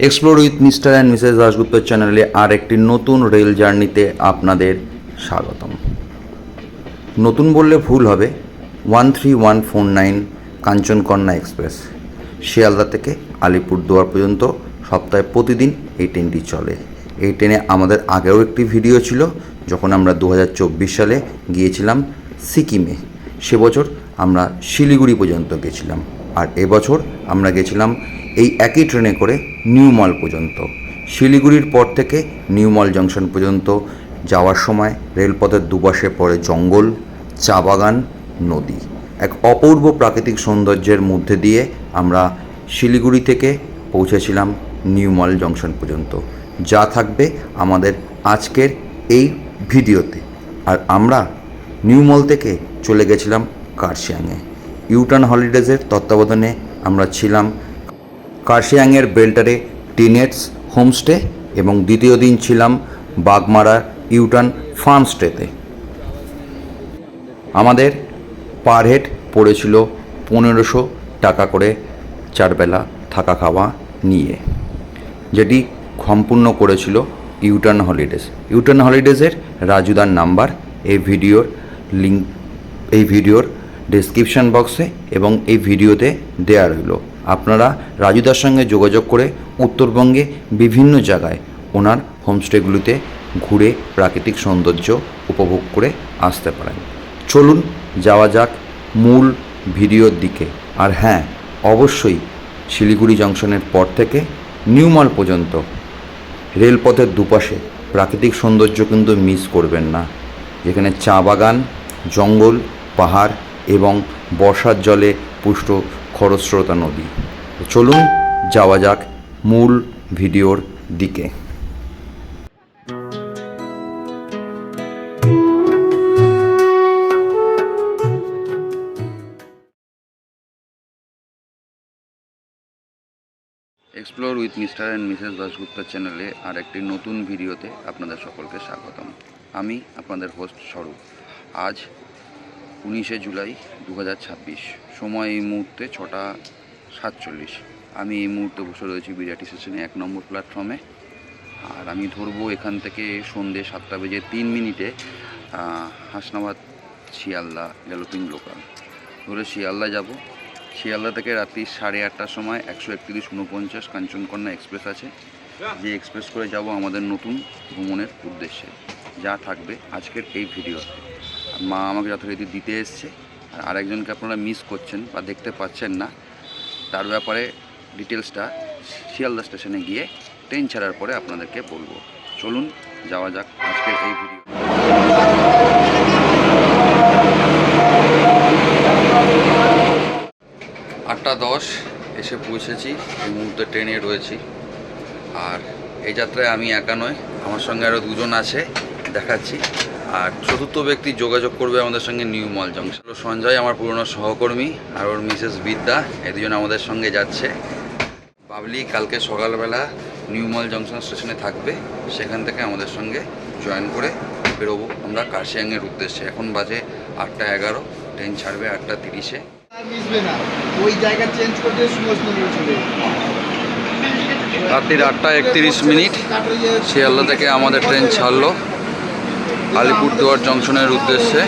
Explore with mister and Mrs Dasgupta চ্যানেলে আর একটি নতুন রেল জার্নিতে আপনাদের স্বাগতম। নতুন বললে ভুল হবে। 13149 কাঞ্চনকন্যা এক্সপ্রেস শিয়ালদা থেকে আলিপুরদুয়ার পর্যন্ত সপ্তাহে প্রতিদিন এই ট্রেনটি চলে। এই ট্রেনে আমাদের আগেও একটি ভিডিও ছিল যখন আমরা 2024 সালে গিয়েছিলাম সিকিমে। সে বছর আমরা শিলিগুড়ি পর্যন্ত গেছিলাম, আর এবছর আমরা গেছিলাম এই একই ট্রেনে করে নিউ মল পর্যন্ত। শিলিগুড়ির পর থেকে নিউ মল জংশন পর্যন্ত যাওয়ার সময় রেলপথের দুপাশে পড়ে জঙ্গল, চা বাগান, নদী। এক অপূর্ব প্রাকৃতিক সৌন্দর্যের মধ্যে দিয়ে আমরা শিলিগুড়ি থেকে পৌঁছেছিলাম নিউ মল জংশন পর্যন্ত। যা থাকবে আমাদের আজকের এই ভিডিওতে। আর আমরা নিউ মল থেকে চলে গেছিলাম কার্শিয়াংয়ে। ইউটার্ন হলিডেজের তত্ত্বাবধানে আমরা ছিলাম কার্শিয়াংয়ের বেল্টারে টিনেটস হোমস্টে, এবং দ্বিতীয় দিন ছিলাম বাগমারা ইউটার্ন ফার্মস্টেতে। আমাদের পার হেড পড়েছিল 1500 টাকা করে চারবেলা থাকা খাওয়া নিয়ে, যেটি সম্পূর্ণ করেছিল ইউটার্ন হলিডেজ। ইউটার্ন হলিডেজের রাজুদার নাম্বার এই ভিডিওর ডেসক্রিপশন বক্সে এবং এই ভিডিওতে দেয়া রইল। আপনারা রাজুদার সঙ্গে যোগাযোগ করে উত্তরবঙ্গে বিভিন্ন জায়গায় ওনার হোমস্টেগুলিতে ঘুরে প্রাকৃতিক সৌন্দর্য উপভোগ করে আসতে পারেন। চলুন যাওয়া যাক মূল ভিডিওর দিকে। আর হ্যাঁ, অবশ্যই শিলিগুড়ি জংশনের পর থেকে নিউ মল পর্যন্ত রেলপথের দুপাশে প্রাকৃতিক সৌন্দর্য কিন্তু মিস করবেন না, যেখানে চা বাগান, জঙ্গল, পাহাড় এবং বর্ষার জলে পুষ্ট খরস্রোতা নদী। চলুন যাওয়া যাক মূল ভিডিওর দিকে। Explore with mister and Mrs Dasgupta চ্যানেলে আর একটি নতুন ভিডিওতে আপনাদের সকলকে স্বাগতম। আমি আপনাদের হোস্ট স্বরূপ। আজ 19শে জুলাই 2026, সময় এই মুহূর্তে 6:47। আমি এই মুহূর্তে বসে রয়েছি বিরাটি স্টেশনে 1 নম্বর প্ল্যাটফর্মে। আর আমি ধরবো এখান থেকে সন্ধ্যে 7:03 হাসনাবাদ শিয়ালদা গ্যালোপিং লোকাল ধরে শিয়ালদা যাব। শিয়ালদা থেকে রাত্রি 8:30টার সময় 131-49 কাঞ্চনকন্যা এক্সপ্রেস আছে, যে এক্সপ্রেস করে যাব আমাদের নতুন ভ্রমণের উদ্দেশ্যে। যা থাকবে আজকের এই ভিডিওতে। মা আমাকে যথারীতি দিতে এসছে, আর আরেকজনকে আপনারা মিস করছেন বা দেখতে পাচ্ছেন না, তার ব্যাপারে ডিটেলসটা শিয়ালদা স্টেশনে গিয়ে ট্রেন ছাড়ার পরে আপনাদেরকে বলবো। চলুন যাওয়া যাক আজকের এই ভিডিও। 8:10 এসে পৌঁছেছি। এই মুহূর্তে ট্রেনে রয়েছি। আর এই যাত্রায় আমি একা নয়, আমার সঙ্গে আরও দুজন আছে, দেখাচ্ছি। আর চতুর্থ ব্যক্তি যোগাযোগ করবে আমাদের সঙ্গে নিউ মল জংশন। সঞ্জয় আমার পুরনো সহকর্মী, আর ওর মিসেস বিদ্যা, এই দুজন আমাদের সঙ্গে যাচ্ছে। বাবলি কালকে সকালবেলা নিউ মল জংশন স্টেশনে থাকবে, সেখান থেকে আমাদের সঙ্গে জয়েন করে বেরোবো আমরা কার্শিয়াংয়ের উদ্দেশ্যে। এখন বাজে 8:11, ট্রেন ছাড়বে 8:30-এ। রাত্রির 8:31 শিয়ালদা থেকে আমাদের ট্রেন ছাড়লো আলিপুরদুয়ার জংশনের উদ্দেশ্যে।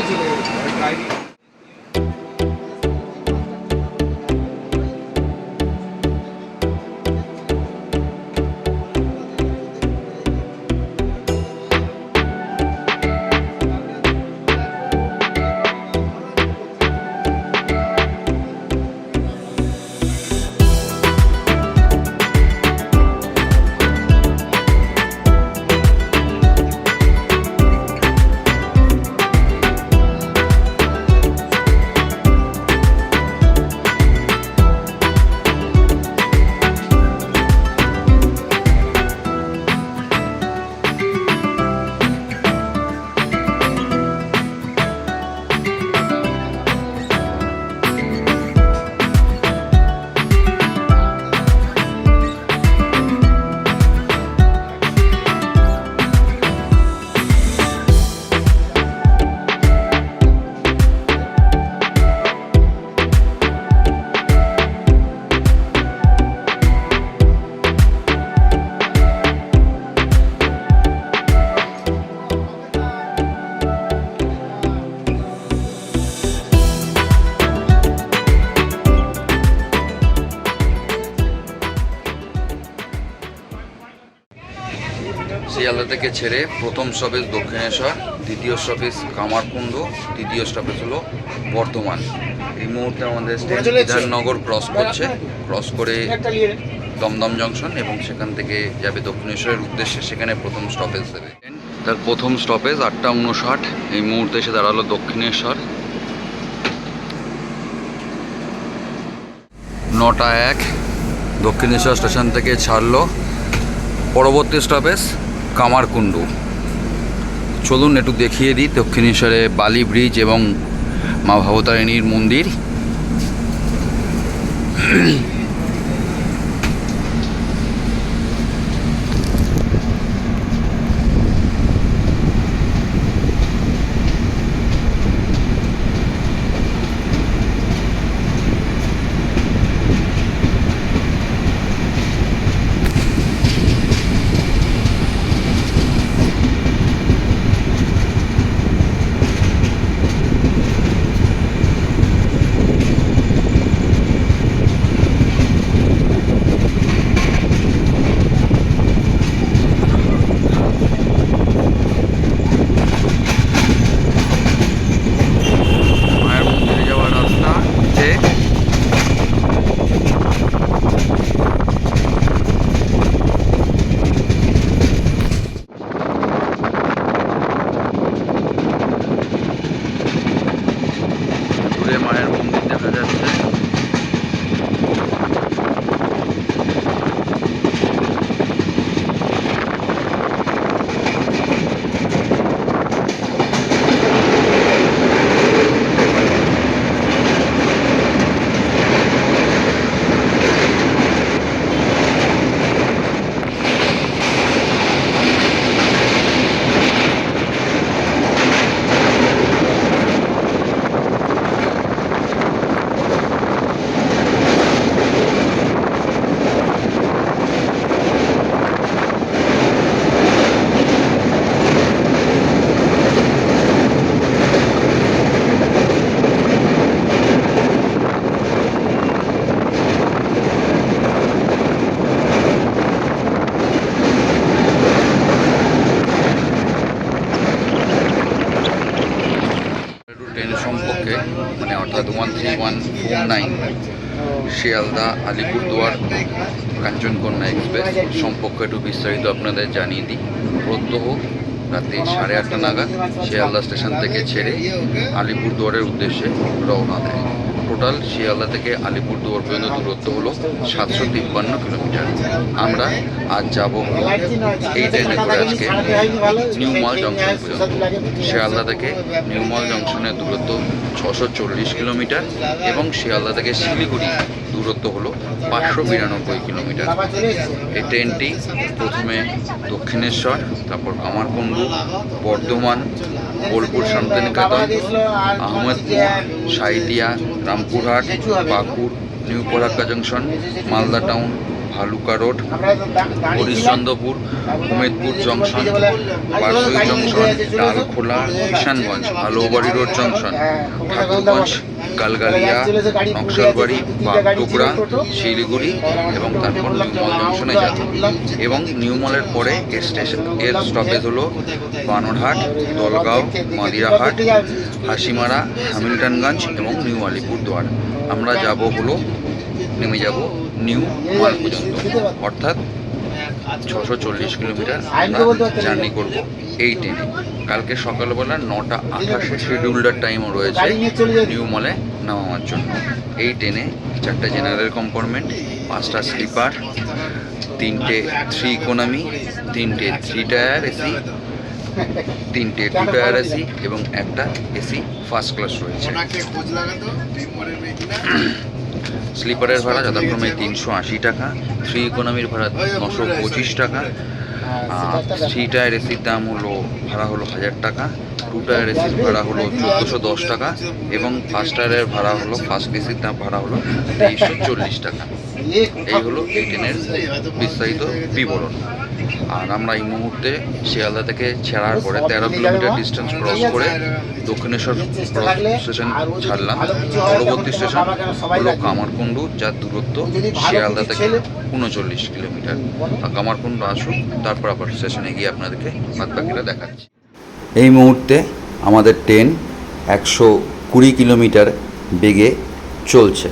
শিয়ালদা থেকে ছেড়ে প্রথম স্টপেজ দক্ষিণেশ্বর, দ্বিতীয় স্টপেজ কামারকুণ্ড, তৃতীয় স্টপেজ হলো বর্ধমান। এই মুহূর্তে আমাদের বিধাননগর ক্রস করছে, ক্রস করে দমদম জংশন এবং সেখান থেকে যাবে দক্ষিণেশ্বরের উদ্দেশ্যে, সেখানে প্রথম স্টপেজ দেবে। তার প্রথম স্টপেজ 8:59, এই মুহূর্তে এসে দাঁড়ালো দক্ষিণেশ্বর। 9:01 দক্ষিণেশ্বর স্টেশন থেকে ছাড়লো। পরবর্তী স্টপেজ কামারকুণ্ডু। চলুন একটু দেখিয়ে দিই দক্ষিণেশ্বরে বালি ব্রিজ এবং মা ভবতারিণীর মন্দির। মায়ের মন্দির দেখা যাচ্ছে। ট্রেন সম্পর্কে মানে অর্থাৎ 13149 শিয়ালদা আলিপুরদুয়ার কাঞ্চনকন্যা এক্সপ্রেস সম্পর্কে একটু বিস্তারিত আপনাদের জানিয়ে দিই। প্রত্যহ রাতে 8:30 নাগাদ শিয়ালদা স্টেশন থেকে ছেড়ে আলিপুরদুয়ারের উদ্দেশ্যে রওনা দেয়। টোটাল শিয়ালদা থেকে আলিপুরদুয়ার পর্যন্ত দূরত্ব হলো 753 কিলোমিটার। আমরা আজ যাব এই ট্রেনে করে আজকে নিউ মল জংশন পর্যন্ত। শিয়ালদা থেকে নিউ মল জংশনের দূরত্ব 640 কিলোমিটার এবং শিয়ালদা থেকে শিলিগুড়ি দূরত্ব হলো 592 কিলোমিটার। এই ট্রেনটি প্রথমে দক্ষিণেশ্বর, তারপর Kamarkundu, Bardhaman, Bolpur Shantiniketan, Ahmedpur, Sainthia, Rampurhat, Pakur, new Farakka junction, Malda town, Bhaluka road, Harishchandrapur, Umedpur junction, Barsoi junction, Dalkhola, Kishanganj, Aluabari road junction, Thakurganj, Galgalia, Naxalbari, Bagdogra, Siliguri এবং তারপর নিউমল জংশনে যাবে। এবং নিউমলের পরে এর স্টপেজ হলো বানরহাট, দলগাঁও, মাদিরাহাট, হাসিমারা, হ্যামিল্টনগঞ্জ এবং নিউ আলিপুরদুয়ার। আমরা নেমে যাব নিউ মল পর্যন্ত, অর্থাৎ 640 কিলোমিটার আমরা জার্নি করব এই ট্রেনে। কালকে সকালবেলা 9:28 শিডিউলড টাইমও রয়েছে নিউ মলে নামার জন্য। এই ট্রেনে 4টে জেনারেল কম্পার্টমেন্ট, 5টা স্লিপার, 3টে 3 ইকোনমি, 3টে 3 টায়ার এসি, 3টে 2 টায়ার এসি এবং একটা এসি ফার্স্ট ক্লাস রয়েছে। স্লিপারের ভাড়া যথাক্রমে 380 টাকা, 3 ইকোনমির ভাড়া 925 টাকা, 3 টায়ার এসির দাম ভাড়া হলো 1000 টাকা, 2 টায়ার এসির ভাড়া হলো 1410 টাকা এবং ফার্স্ট টায়ারের ভাড়া হলো ফার্স্ট এসির দাম ভাড়া হলো 2340 টাকা। এই হলো এই ট্রেনের বিস্তারিত বিবরণ। আর আমরা এই মুহূর্তে শিয়ালদা থেকে ছেড়ার পরে 13 কিলোমিটার ডিস্টেন্স ক্রস করে দক্ষিণেশ্বর স্টেশন ছাড়লাম। পরবর্তী স্টেশন হলো কামারকুণ্ডু, যার দূরত্ব শিয়ালদা থেকে 39 কিলোমিটার। আর কামারকুণ্ডু আসুন, তারপর আবার স্টেশনে গিয়ে আপনাদেরকে বাদবাকিটা দেখাচ্ছি। এই মুহূর্তে আমাদের ট্রেন 120 কিলোমিটার বেগে চলছে।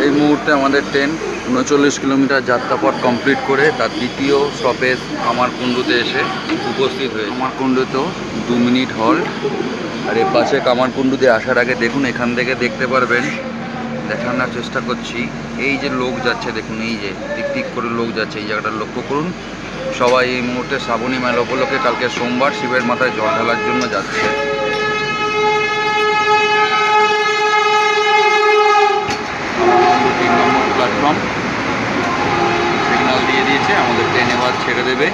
এই মুহূর্তে আমাদের ট্রেন 39 কিলোমিটার যাত্রাপথ কমপ্লিট করে তার দ্বিতীয় স্টপেজ কামারকুণ্ডুতে এসে উপস্থিত হয়েছে। কামারকুণ্ডুতেও 2 মিনিট হল্ট। আর এর পাশে কামারকুণ্ডুতে আসার আগে দেখুন, এখান থেকে দেখতে পারবেন, দেখানোর চেষ্টা করছি, এই যে লোক যাচ্ছে দেখুন, এই যে টিক টিক করে লোক যাচ্ছে, এই জায়গাটা লক্ষ্য করুন। সবাই এই মুহূর্তে শ্রাবণী মেলা উপলক্ষে কালকে সোমবার শিবের মাথায় জল ঢালার জন্য যাচ্ছে। প্ল্যাটফর্ম সিগন্যাল দিয়ে দিয়েছে, আমাদের ট্রেন এবার ছেড়ে দেবে।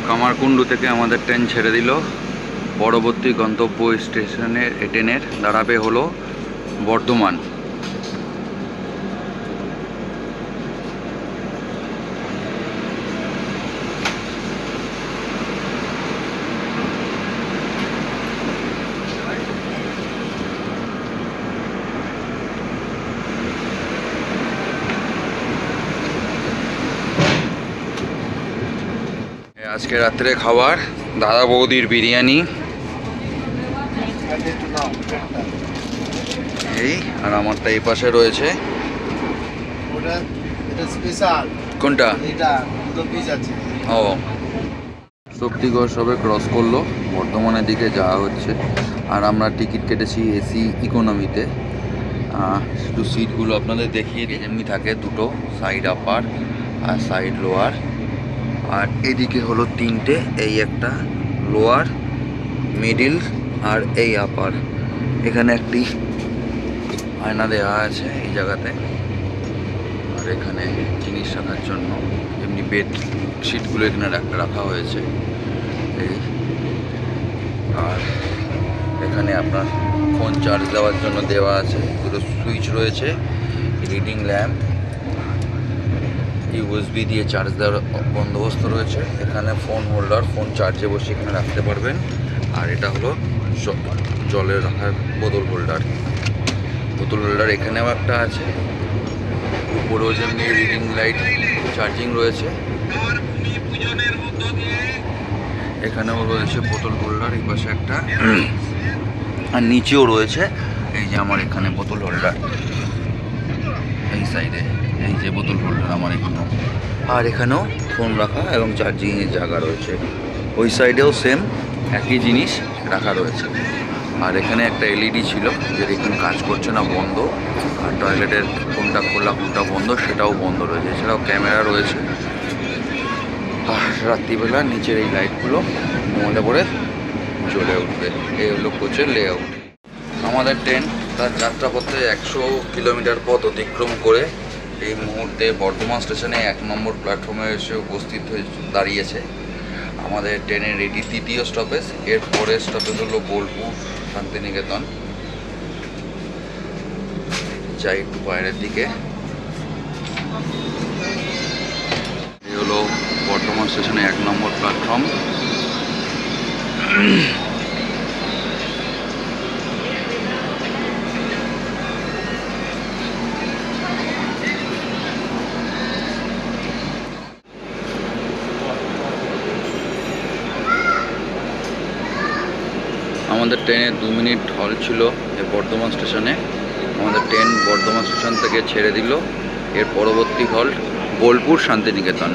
কামারকুণ্ডু থেকে আমাদের ট্রেন ছেড়ে দিল। পরবর্তী গন্তব্য স্টেশনের ট্রেনের দাঁড়াবে হলো বর্ধমান। আজকে রাত্রে খাবার দাদা বৌদির বিরিয়ানি, এই আর আমারটা এই পাশে রয়েছে। কোনটা? ও, শক্তিগড় সবে ক্রস করলো, বর্ধমানের দিকে যাওয়া হচ্ছে। আর আমরা টিকিট কেটেছি এসি ইকোনমিতে। শুধু সিটগুলো আপনাদের দেখিয়ে দিই, এমনি থাকে দুটো, সাইড আপার আর সাইড লোয়ার। আর এদিকে হলো তিনটে, এই একটা লোয়ার, মিডিল আর এই আপার। এখানে একটি আয়না দেওয়া আছে এই জায়গাতে। আর এখানে জিনিস রাখার জন্য এমনি বেড শিটগুলো এখানে রাখা হয়েছে এই। আর এখানে আপনার ফোন চার্জ দেওয়ার জন্য দেওয়া আছে, দুটো সুইচ রয়েছে, রিডিং ল্যাম্প, ইউএসবি দিয়ে চার্জ দেওয়ার বন্দোবস্ত রয়েছে। এখানে ফোন হোল্ডার, ফোন চার্জে বসে এখানে রাখতে পারবেন। আর এটা হলো জলের রাখার বোতল হোল্ডার। বোতল হোল্ডার এখানেও একটা আছে, উপরেও যেমনি রিডিং লাইট চার্জিং রয়েছে, এখানেও রয়েছে বোতল হোল্ডার, এই পাশে একটা, আর নিচেও রয়েছে এই যে আমার এখানে বোতল হোল্ডার, এই সাইডে এই যে বোতল হোল্ডার আমার এখানেও। আর এখানেও ফোন রাখা এবং চার্জিংয়ের জায়গা রয়েছে। ওই সাইডেও সেম একই জিনিস রাখা রয়েছে। আর এখানে একটা এলইডি ছিল, যেটা এখন কাজ করছে না, বন্ধ। আর টয়লেটের কোনটা খোলা কোনটা বন্ধ সেটাও বন্ধ রয়েছে। এছাড়াও ক্যামেরা রয়েছে। আর রাত্রিবেলা নিচের এই লাইটগুলো মনে পড়ে জ্বলে উঠবে। এই হলো কোচের লেআউট। আমাদের ট্রেন তার যাত্রাপথে 100 কিলোমিটার পথ অতিক্রম করে এই মুহূর্তে বর্ধমান স্টেশনে 1 নম্বর প্ল্যাটফর্মে এসে উপস্থিত হয়ে দাঁড়িয়েছে। আমাদের ট্রেনের এটি তৃতীয় স্টপেজ। এর পরের স্টপেজ হলো বোলপুর শান্তিনিকেতন। যাই একটু বাইরের দিকে, এই হলো বর্ধমান স্টেশনে 1 নম্বর প্ল্যাটফর্ম। আমাদের ট্রেনের 2 মিনিট হল্ট ছিল এই বর্ধমান স্টেশনে। আমাদের ট্রেন বর্ধমান স্টেশন থেকে ছেড়ে দিল। এর পরবর্তী হল্ট বোলপুর শান্তিনিকেতন।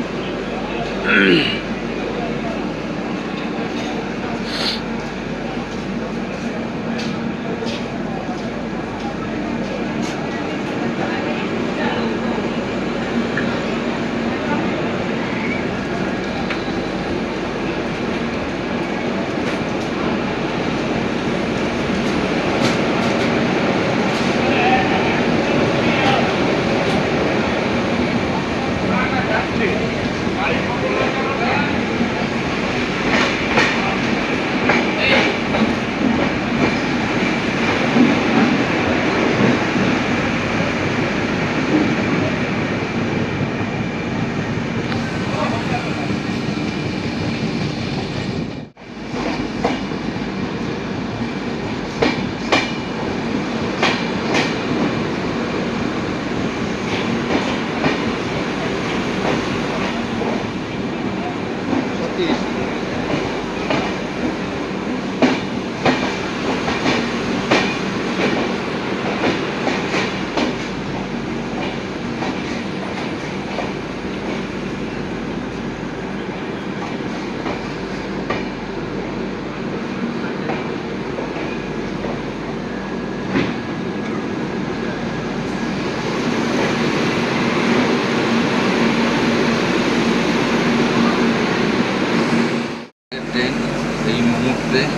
মধ্যে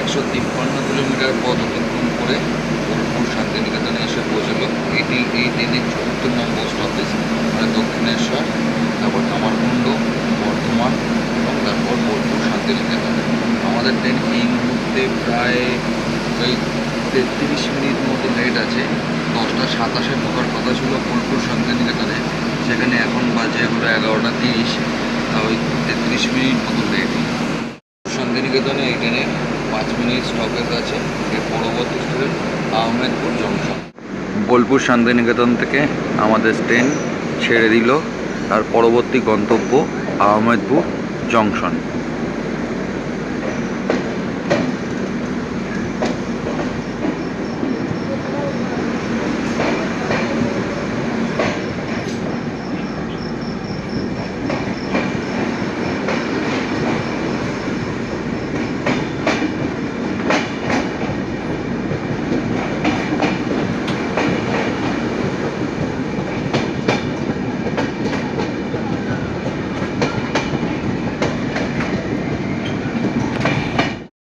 153 কিলোমিটার পথ অতিক্রম করে বোলপুর শান্তিনিকেতনে এসে পৌঁছলো। এটি এই ট্রেনের 74 নম্বর স্টপেজ, মানে দক্ষিণেশ্বর, তারপর কামারকুণ্ড, বর্ধমান এবং তারপর বোলপুর শান্তিনিকেতন। আমাদের ট্রেন এই মুহূর্তে প্রায় ওই 33 মিনিট মতো লেট আছে। 10:27 ঢোকার কথা ছিল বোলপুর শান্তিনিকেতনে, সেখানে এখন বাজে হলো 11:30, তা ওই 33 মিনিট মতো লেট। শান্তিনিকেতনে এই ট্রেনে 5 মিনিট স্টপেজ আছে। এর পরবর্তী স্টেশন আহমেদপুর জংশন। বোলপুর শান্তিনিকেতন থেকে আমাদের ট্রেন ছেড়ে দিল, তার পরবর্তী গন্তব্য আহমেদপুর জংশন।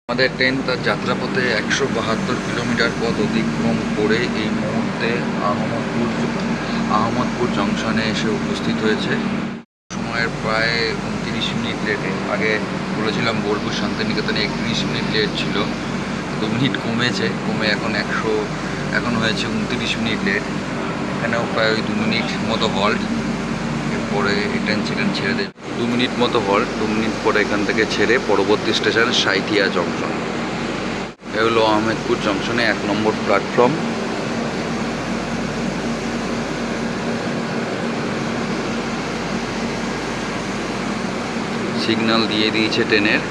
আমাদের ট্রেন তার যাত্রাপথে 172 কিলোমিটার পথ অতিক্রম করে এই মুহূর্তে আহমদপুর জংশনে এসে উপস্থিত হয়েছে। সময়ের প্রায় 29 মিনিট লেটে। আগে বলেছিলাম বোলপুর শান্তিনিকেতনে 31 মিনিট লেট ছিল, 2 মিনিট কমে এখন হয়েছে 29 মিনিট লেট। এখানেও প্রায় ওই 2 মিনিট মতো হল্ট, এরপরে ট্রেন ছেড়ে দেয়। 2 মিনিট মতো হল্ট, 2 মিনিট পরে এখান থেকে ছেড়ে পরবর্তী স্টেশন সাঁইথিয়া জংশন। এ হলো আহমেদপুর জংশনে 1 নম্বর প্ল্যাটফর্ম। সিগন্যাল দিয়ে দিয়েছে ট্রেনের।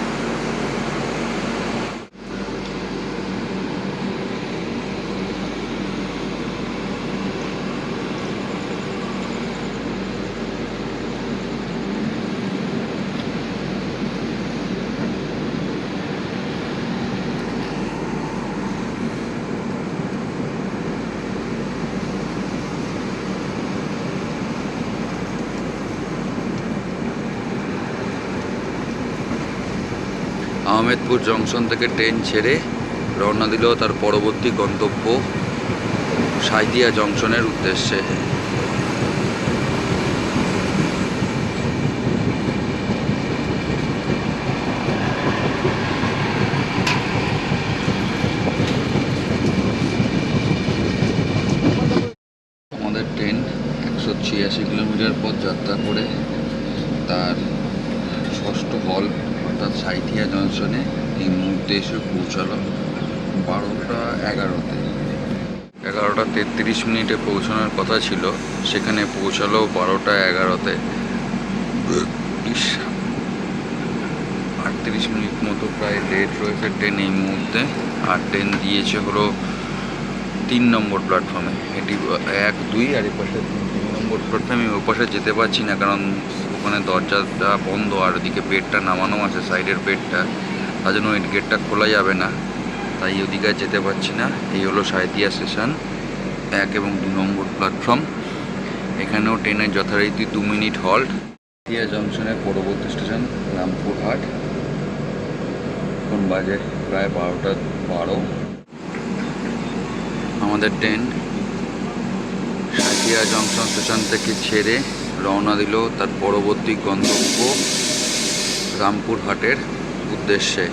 আহমেদপুর জংশন থেকে ট্রেন ছেড়ে রওনা দিল তার পরবর্তী গন্তব্য সাঁইথিয়া জংশনের উদ্দেশ্যে। আমাদের ট্রেন 186 কিলোমিটার পথ যাত্রা করে তার 6ষ্ঠ হল্ট অর্থাৎ সাঁইথিয়া জংশনে এই মুহূর্তে এসে পৌঁছালো 12:11-তে। 11:33 মিনিটে পৌঁছানোর কথা ছিল, সেখানে পৌঁছালো 12:11-তে। 38 মিনিট মতো প্রায় লেট রয়েছে ট্রেন এই মুহূর্তে। আর ট্রেন দিয়েছে হলো 3 নম্বর প্ল্যাটফর্মে। এটি 1, 2 আর এই পাশে 3 নম্বর প্ল্যাটফর্মে। ওই পাশে যেতে পারছি না, কারণ ওখানে দরজাটা বন্ধ আর ওদিকে বেডটা নামানো আছে, সাইডের বেডটা, তার জন্য ওই গেটটা খোলা যাবে না, তাই ওদিকে যেতে পারছি না। এই হলো সাঁইথিয়া স্টেশন, 1 এবং 2 নম্বর প্ল্যাটফর্ম। এখানেও ট্রেনের যথারীতি 2 মিনিট হল্ট। সাঁইথিয়া জংশনের পরবর্তী স্টেশন রামপুরহাট। এখন বাজে প্রায় 12:12। আমাদের ট্রেন সাঁইথিয়া জংশন স্টেশন থেকে ছেড়ে রওনা দিল তার পরবর্তী গন্তব্য রামপুরহাটের উদ্দেশ্যে।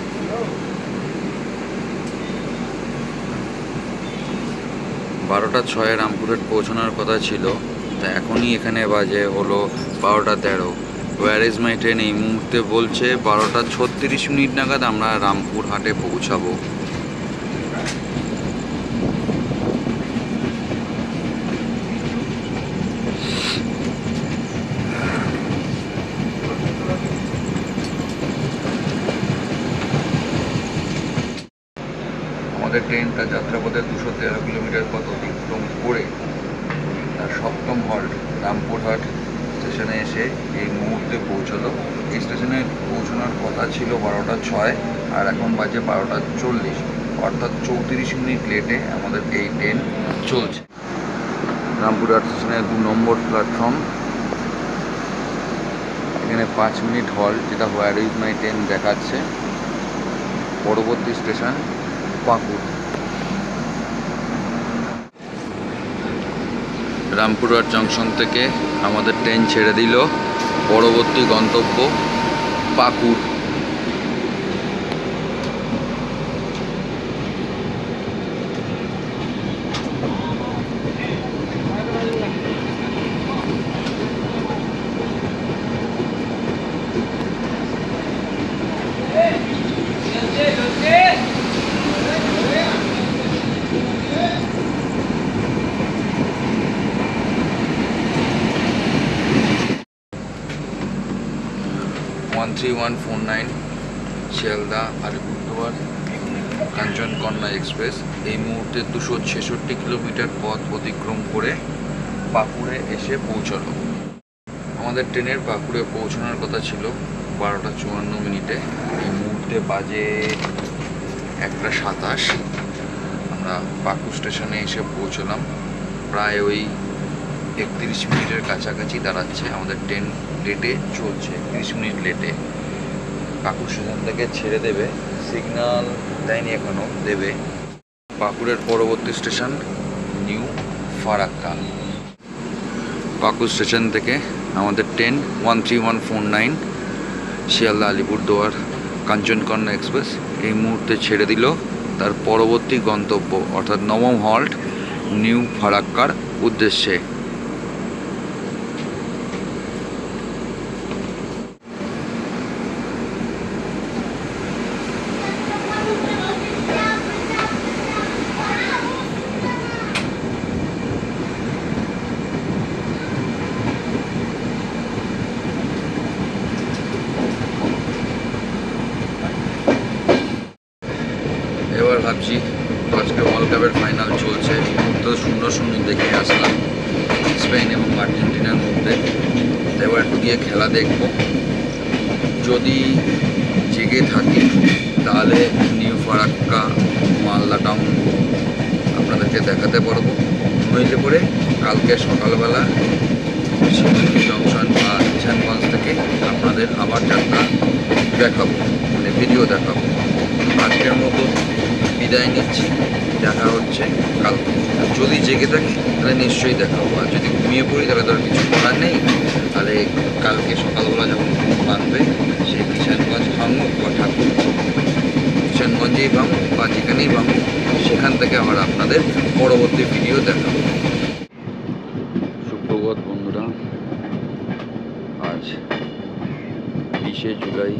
12:06 রামপুরহাট পৌঁছানোর কথা ছিল, তা এখনই এখানে বাজে হলো 12:13। ওয়্যার ইজ মাই ট্রেন এই মুহূর্তে বলছে 12:36 মিনিট নাগাদ আমরা রামপুরহাটে পৌঁছাবো। আমাদের ট্রেনটা যাত্রাপথে 213 কিলোমিটার পথ অতিক্রম করে তার 7ম হল্ট রামপুরহাট স্টেশনে এসে এই মুহূর্তে পৌঁছলো। এই স্টেশনে পৌঁছানোর কথা ছিল 12:06, আর এখন বাজে 12:40, অর্থাৎ 34 মিনিট লেটে আমাদের এই ট্রেন চলছে। রামপুরহাট স্টেশনের 2 নম্বর প্ল্যাটফর্ম। এখানে 5 মিনিট হল্ট, যেটা হোয়ার ইজ মাই ট্রেন দেখাচ্ছে। পরবর্তী স্টেশন পাকুড়। রামপুরহাট জংশন থেকে আমাদের ট্রেন ছেড়ে দিল, পরবর্তী গন্তব্য পাকুড়। ওয়ান 3149 শিয়ালদা আলিপুরদুয়ার কাঞ্চনকন্যা এক্সপ্রেস এই মুহূর্তে 266 কিলোমিটার পথ অতিক্রম করে পাকুড়ে এসে পৌঁছালো। আমাদের ট্রেনের পাকুড়ে পৌঁছানোর কথা ছিল 12:54। এই মুহূর্তে বাজে 1:27। আমরা পাকুড় স্টেশনে এসে পৌঁছলাম। প্রায় ওই 31 মিনিটের কাছাকাছি দাঁড়াচ্ছে। আমাদের ট্রেন লেটে চলছে, 30 মিনিট লেটে। পাকুড় স্টেশন থেকে ছেড়ে দেবে, সিগন্যাল দেয়নি এখনও, দেবে। পাকুড়ের পরবর্তী স্টেশন নিউ ফারাক্কা। পাকুড় স্টেশন থেকে আমাদের ট্রেন 13149 শিয়ালদা আলিপুরদুয়ার কাঞ্চনকন্যা এক্সপ্রেস এই মুহূর্তে ছেড়ে দিল তার পরবর্তী গন্তব্য অর্থাৎ নবম হল্ট নিউ ফারাক্কার উদ্দেশ্যে। এবার ভাবছি আজকে ওয়ার্ল্ড কাপের ফাইনাল চলছে, মুহূর্তে 0-0 দেখে আসলাম স্পেন এবং আর্জেন্টিনার মধ্যে। এবার একটু গিয়ে খেলা দেখব। যদি জেগে থাকি তাহলে নিউ ফারাক্কা মালদা টাউন আপনাদেরকে দেখাতে পারবো, নইলে পরে কালকে সকালবেলা শিলিগুড়ি জংশন বা কিষানগঞ্জ থেকে আপনাদের আবার যাত্রা দেখাবো, মানে ভিডিও দেখাবো। আজকের মতো বিদায় নিচ্ছি, দেখা হচ্ছে কালকে। যদি জেগে থাকি তাহলে নিশ্চয়ই দেখাবো, আর যদি ঘুমিয়ে পড়ি তাহলে তো আর কিছু করার নেই। তাহলে কালকে সকালবেলা যখন ঘুম বাঁধবে সেই কিষানগঞ্জ ভাঙুক বা ঠাকুর কিষানগঞ্জেই ভাঙুক বা যেখানেই ভাঙুক, সেখান থেকে আবার আপনাদের পরবর্তী ভিডিও দেখাবো। সুপ্রভাত বন্ধুরা, আজ 20শে জুলাই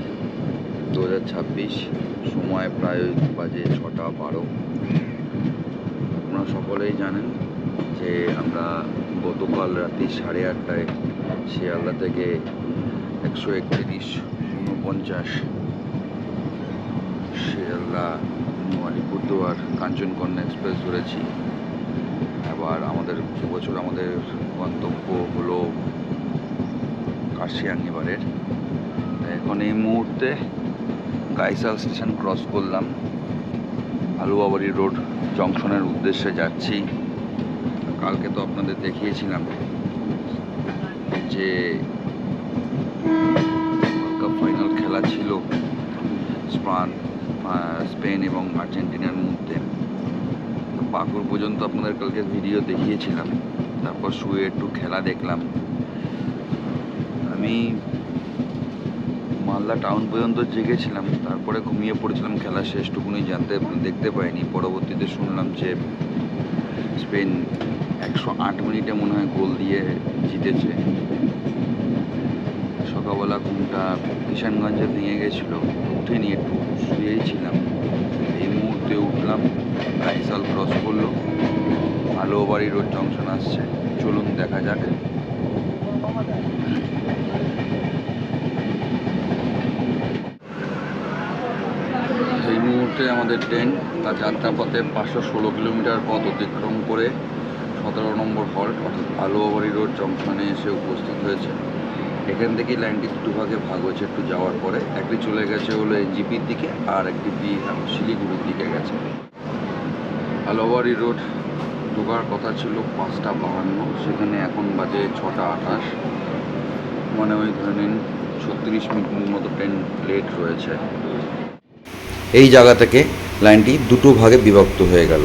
2026, সময় প্রায় বাজে 6:12। আপনারা সকলেই জানেন যে আমরা গতকাল রাত্রি 8:30টায় শিয়ালদা থেকে 131:49 শিয়ালদা আলিপুরদুয়ার কাঞ্চনকন্যা এক্সপ্রেস ধরেছি। এবার এবছর আমাদের গন্তব্য হলো কাশিয়াঙ্গিবাড়ের। এখন এই মুহূর্তে গাইসাল স্টেশন ক্রস করলাম, আলুয়াবাড়ি রোড জংশনের উদ্দেশ্যে যাচ্ছি। কালকে তো আপনাদের দেখিয়েছিলাম যে ওয়ার্ল্ড কাপ ফাইনাল খেলা ছিল স্পেন এবং আর্জেন্টিনার মধ্যে। পাকুড় পর্যন্ত আপনাদের কালকে ভিডিও দেখিয়েছিলাম, তারপর শুয়ে একটু খেলা দেখলাম। আমি মালদা টাউন পর্যন্ত জেগেছিলাম, তারপরে ঘুমিয়ে পড়েছিলাম, খেলা শেষটুকুনি দেখতে পাইনি। পরবর্তীতে শুনলাম যে স্পেন 108 মিনিটে মনে হয় গোল দিয়ে জিতেছে। সকালবেলা ঘুমটা কিষানগঞ্জে ভেঙে গেছিলো, উঠিনি, একটু শুয়েই ছিলাম। এই মুহূর্তে উঠলাম, গাইসাল ক্রস করলো, আলুয়াবাড়ি রোড জংশন আসছে। চলুন দেখা যাক। এই মুহূর্তে আমাদের ট্রেন তার যাত্রাপথে 516 কিলোমিটার পথ অতিক্রম করে 17 নম্বর হল্ট অর্থাৎ আলুয়াবাড়ি রোড জংশনে এসে উপস্থিত হয়েছে। এখান থেকেই লাইনটি দুটো ভাগে ভাগ হয়েছে একটু যাওয়ার পরে। একটি চলে গেছে হলো এনজিপির দিকে, আর একটি শিলিগুড়ির দিকে গেছে। আলুয়াবাড়ি রোড ঢোকার কথা ছিল 5:52, সেখানে এখন বাজে 6:28, মানে ওই ধরে নিন 36 মিনিট মতো ট্রেন লেট রয়েছে। এই জায়গা থেকে লাইনটি দুটো ভাগে বিভক্ত হয়ে গেল।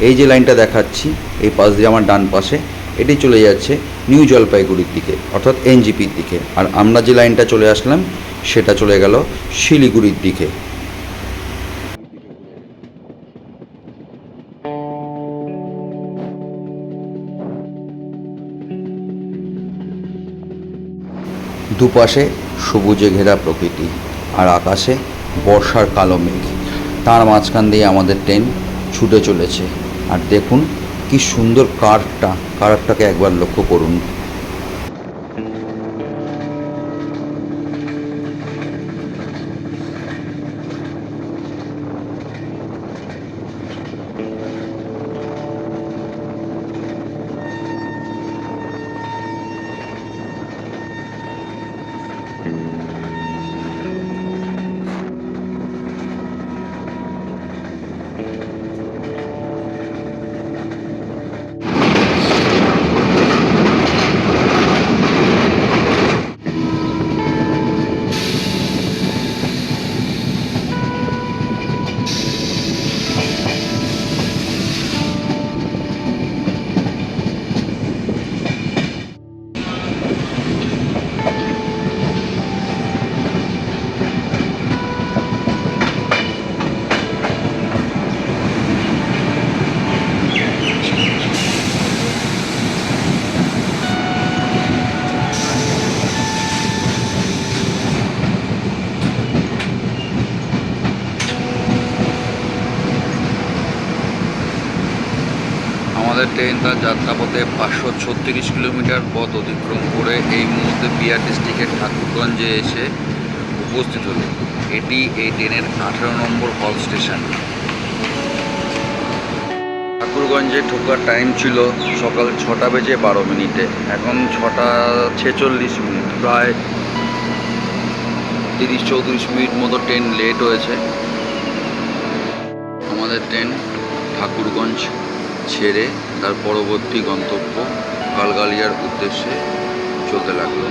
এই যে লাইনটা দেখাচ্ছি এই পাশ দিয়ে আমার ডান পাশে, এটি চলে যাচ্ছে নিউ জলপাইগুড়ির দিকে অর্থাৎ এনজিপির দিকে, আর আমরা যে লাইনটা চলে আসলাম সেটা চলে গেল শিলিগুড়ির দিকে। দুপাশে সবুজে ঘেরা প্রকৃতি আর আকাশে বর্ষার কালো মেঘ, তার মাঝখান দিয়ে আমাদের ট্রেন ছুটে চলেছে। আর দেখুন কি সুন্দর কার্ভটাকে একবার লক্ষ্য করুন। আমাদের ট্রেন তার যাত্রাপথে 536 কিলোমিটার পথ অতিক্রম করে এই মুহূর্তে বিহার ডিস্ট্রিক্টের ঠাকুরগঞ্জে এসে উপস্থিত হলো। এটি এই ট্রেনের 18 নম্বর হল স্টেশন। ঠাকুরগঞ্জে ঢোকার টাইম ছিল সকাল 6টা বেজে 12 মিনিটে, এখন 6টা 46 মিনিট, প্রায় 30-34 মিনিট মতো ট্রেন লেট হয়েছে। আমাদের ট্রেন ঠাকুরগঞ্জ ছেড়ে তার পরবর্তী গন্তব্য গালগালিয়ার উদ্দেশ্যে চলতে লাগলো।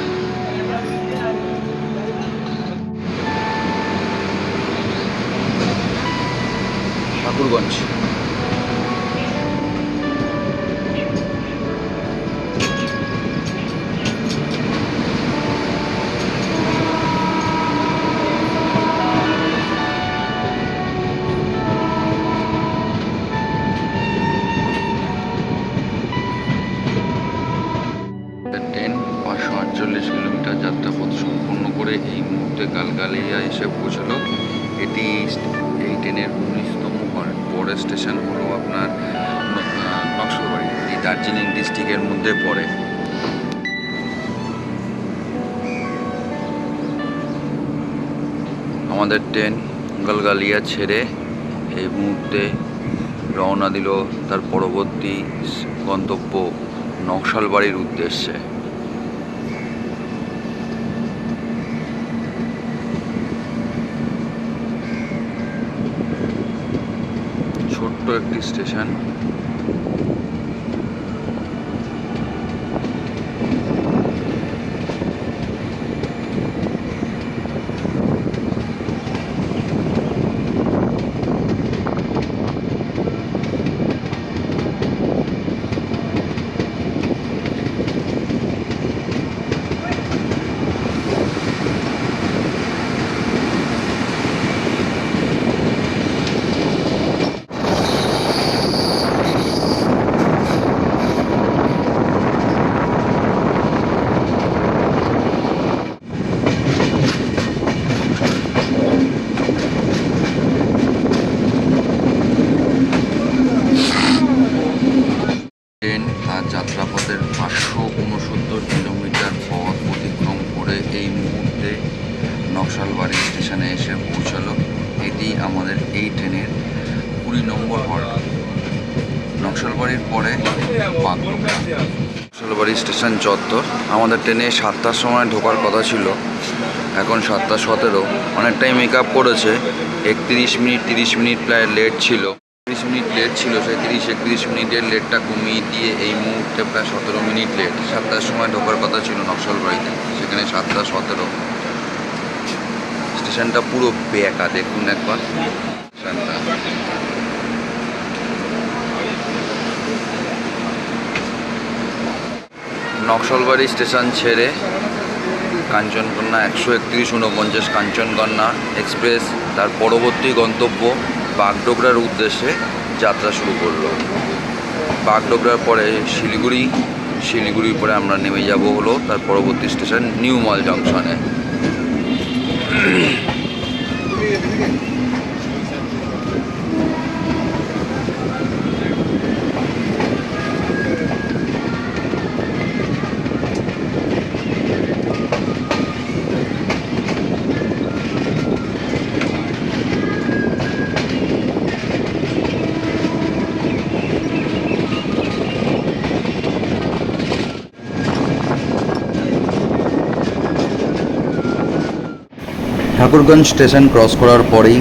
ঠাকুরগঞ্জ ট্রেন 548 কিলোমিটার যাত্রাপথ সম্পন্ন করে এই মুহূর্তে গালগালিয়া এসে পৌঁছলো। এটি এই ট্রেনের 19তম পরের স্টেশন হলো আপনার নকশালবাড়ি, এটি দার্জিলিং ডিস্ট্রিক্টের মধ্যে পড়ে। আমাদের ট্রেন গালগালিয়া ছেড়ে এই মুহূর্তে রওনা দিল তার পরবর্তী গন্তব্য নকশালবাড়ির উদ্দেশ্যে। ছোট্ট একটি স্টেশন। ট্রেন তার যাত্রাপথের 569 কিলোমিটার পথ অতিক্রম করে এই মুহূর্তে নকশালবাড়ি স্টেশনে এসে পৌঁছালো। এটি আমাদের এই ট্রেনের 20 নম্বর হল্ট। নকশালবাড়ির পরে বাগডোগরা। নকশালবাড়ি স্টেশন চত্বর। আমাদের ট্রেনে 7টার সময় ঢোকার কথা ছিল, এখন 7টা 17। অনেকটাই মেক আপ করেছে। 31 মিনিট 30 মিনিট প্রায় লেট ছিল। 30 মিনিট লেট ছিল, সেই 30-31 মিনিটের লেটটা কমিয়ে দিয়ে এই মুহূর্তে প্রায় 17 মিনিট লেট। 7টার সময় ঢোকার কথা ছিল নকশালবাড়িতে, সেখানে 7টা 17। স্টেশনটা পুরো বেঁকা, দেখুন একবার স্টেশনটা। নকশালবাড়ি স্টেশন ছেড়ে কাঞ্চনকন্যা 131-49 কাঞ্চনকন্যা এক্সপ্রেস তার পরবর্তী গন্তব্য বাগডোগরার উদ্দেশ্যে যাত্রা শুরু করলো। বাগডোগরার পরে শিলিগুড়ির পরে আমরা নেমে যাব হলো তার পরবর্তী স্টেশন নিউ মল জংশনে। ঠাকুরগঞ্জ স্টেশন ক্রস করার পরেই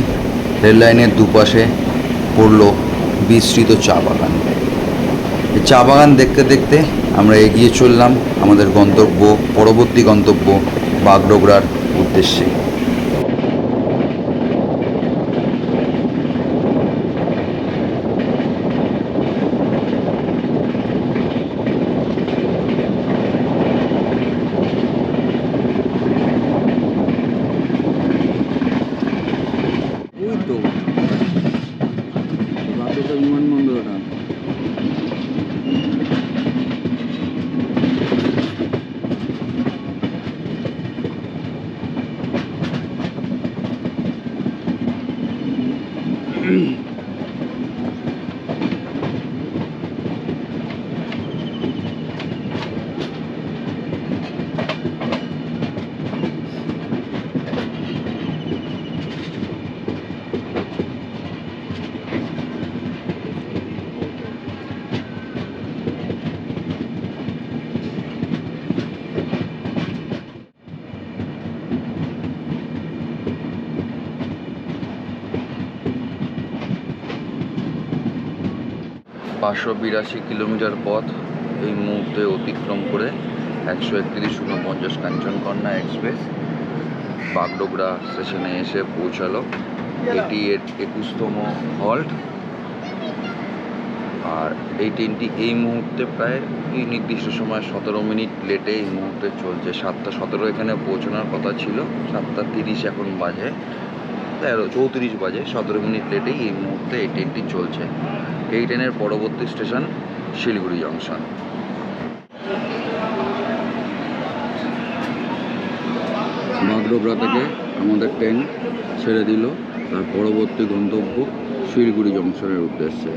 রেল লাইনের দুপাশে পড়ল বিস্তৃত চা বাগান। এই চা বাগান দেখতে দেখতে আমরা এগিয়ে চললাম আমাদের পরবর্তী গন্তব্য বাগডোগরার উদ্দেশ্যে। বিমানবন্দরটা (582 কিলোমিটার পথ এই মুহূর্তে অতিক্রম করে 131-49 কাঞ্চনকন্যা এক্সপ্রেস বাগডোগরা স্টেশনে এসে পৌঁছালো। এটি এর 21তম হল্ট। আর এই ট্রেনটি এই মুহূর্তে প্রায় এই নির্দিষ্ট সময় 17 মিনিট লেটে এই মুহূর্তে চলছে। 7:17 এখানে পৌঁছানোর কথা ছিল, 7:30 এখন বাজে, 34 বাজে, 17 মিনিট লেটেই এই মুহূর্তে এই ট্রেনটি চলছে। এই ট্রেনের পরবর্তী স্টেশন শিলিগুড়ি জংশন। বাগডোগরা থেকে আমাদের ট্রেন ছেড়ে দিল তার পরবর্তী গন্তব্য শিলিগুড়ি জংশনের উদ্দেশ্যে।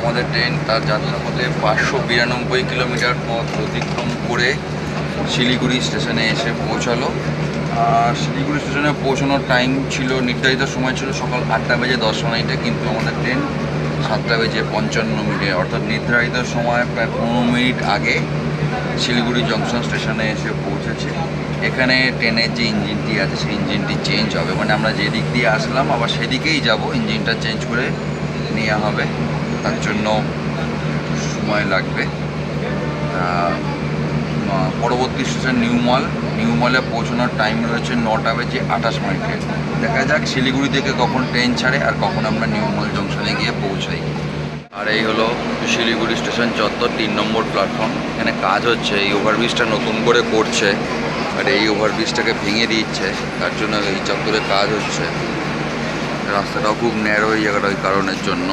আমাদের ট্রেন তার যাত্রাপথে 592 কিলোমিটার পথ অতিক্রম করে শিলিগুড়ি স্টেশনে এসে পৌঁছালো। আর শিলিগুড়ি স্টেশনে পৌঁছানোর টাইম ছিল, নির্ধারিত সময় ছিল সকাল 8:10 কিন্তু আমাদের ট্রেন 7:55 অর্থাৎ নির্ধারিত সময় প্রায় 15 মিনিট আগে শিলিগুড়ি জংশন স্টেশনে এসে পৌঁছেছে। এখানে ট্রেনের যে ইঞ্জিনটি আছে সেই ইঞ্জিনটি চেঞ্জ হবে, মানে আমরা যেদিক দিয়ে আসলাম আবার সেদিকেই যাব, ইঞ্জিনটা চেঞ্জ করে নেওয়া হবে, তার জন্য সময় লাগবে। পরবর্তী স্টেশন নিউ মলে পৌঁছানোর টাইম রয়েছে 9:28। দেখা যাক শিলিগুড়ি থেকে কখন ট্রেন ছাড়ে আর কখন আমরা নিউ মল জংশনে গিয়ে পৌঁছাই। আর এই হলো শিলিগুড়ি স্টেশন চত্বর, 3 নম্বর প্ল্যাটফর্ম। এখানে কাজ হচ্ছে, এই ওভারব্রিজটা নতুন করে করছে আর এই ওভারব্রিজটাকে ভেঙে দিচ্ছে, তার জন্য এই চত্বরে কাজ হচ্ছে। রাস্তাটাও খুব ন্যারো এই জায়গাটা, ওই কারণের জন্য।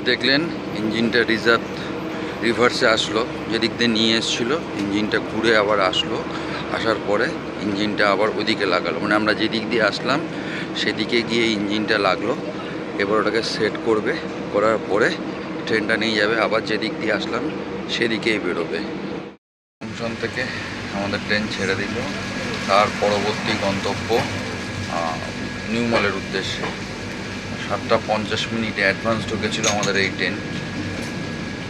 দেখলেন ইঞ্জিনটা রিভার্সে আসলো, যেদিক দিয়ে নিয়ে এসেছিলো ইঞ্জিনটা ঘুরে আবার আসলো, আসার পরে ইঞ্জিনটা আবার ওদিকে লাগালো, মানে আমরা যেদিক দিয়ে আসলাম সেদিকে গিয়ে ইঞ্জিনটা লাগলো। এবার ওটাকে সেট করবে, করার পরে ট্রেনটা নিয়ে যাবে আবার যেদিক দিয়ে আসলাম সেদিকেই বেরোবে। জংশন থেকে আমাদের ট্রেন ছেড়ে দিল, তার পরবর্তী গন্তব্য নিউ মলের উদ্দেশ্যে। 7:50 অ্যাডভান্স ঢুকেছিল আমাদের এই ট্রেন